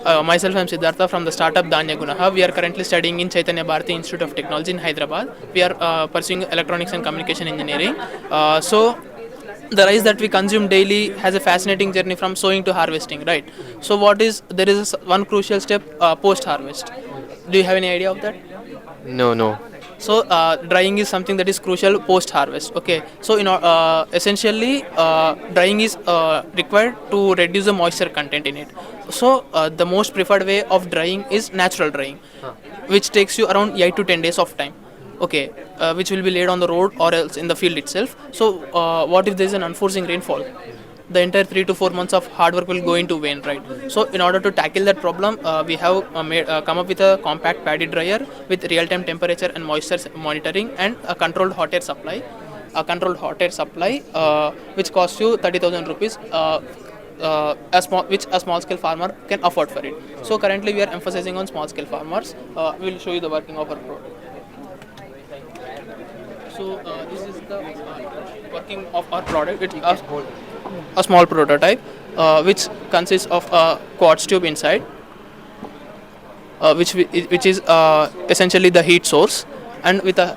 Myself, I am Siddhartha from the startup Dhanya Gunaha. We are currently studying in Chaitanya Bharati Institute of Technology in Hyderabad. We are pursuing electronics and communication engineering. The rice that we consume daily has a fascinating journey from sowing to harvesting, right? So there is one crucial step post harvest. Do you have any idea of that? No, no. So drying is something that is crucial post harvest. Okay, so essentially drying is required to reduce the moisture content in it. So the most preferred way of drying is natural drying, which takes you around 8 to 10 days of time. Okay, which will be laid on the road or else in the field itself. So what if there is an unforeseen rainfall? The entire 3 to 4 months of hard work will go into vain, right? So in order to tackle that problem, we have come up with a compact paddy dryer with real-time temperature and moisture monitoring and a controlled hot air supply. Which costs you 30,000 rupees. Which a small scale farmer can afford for it. So currently we are emphasizing on small scale farmers. We will show you the working of our product. So this is the working of our product. It's a small prototype which consists of a quartz tube inside, which is essentially the heat source, and with the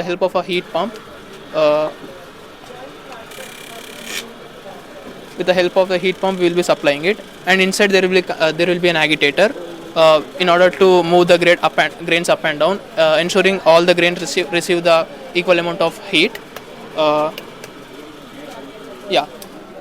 help of a heat pump. Uh, with the help of the heat pump, we will be supplying it, and inside there will be an agitator in order to move the grains up and down, ensuring all the grains receive the equal amount of heat. Uh, yeah.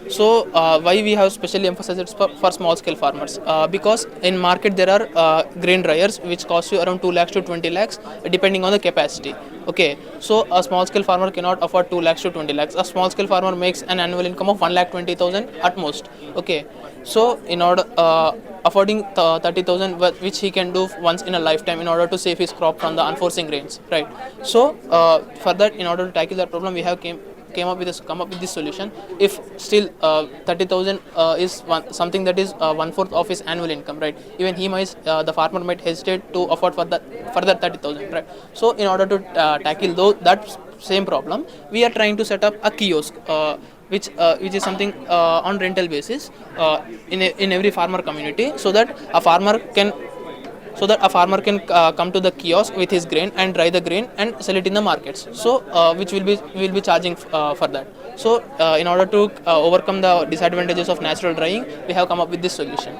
So why we have specially emphasized it for small scale farmers? Because in market there are grain dryers which cost you around 2 lakhs to 20 lakhs depending on the capacity. Okay, so a small scale farmer cannot afford 2 lakhs to 20 lakhs. A small scale farmer makes an annual income of 1 lakh 20,000 at most. Okay, so in order affording 30,000 which he can do once in a lifetime in order to save his crop from the unforeseen rains, right? So for that, in order to tackle that problem, we have come up with this solution. If still 30,000 is something that is one-fourth of his annual income, right? Even the farmer might hesitate to afford for that further 30,000, right? So in order to tackle that same problem, we are trying to set up a kiosk, which is something on rental basis in every farmer community, so that a farmer can come to the kiosk with his grain and dry the grain and sell it in the markets. So which will be charging for that. So in order to overcome the disadvantages of natural drying, we have come up with this solution.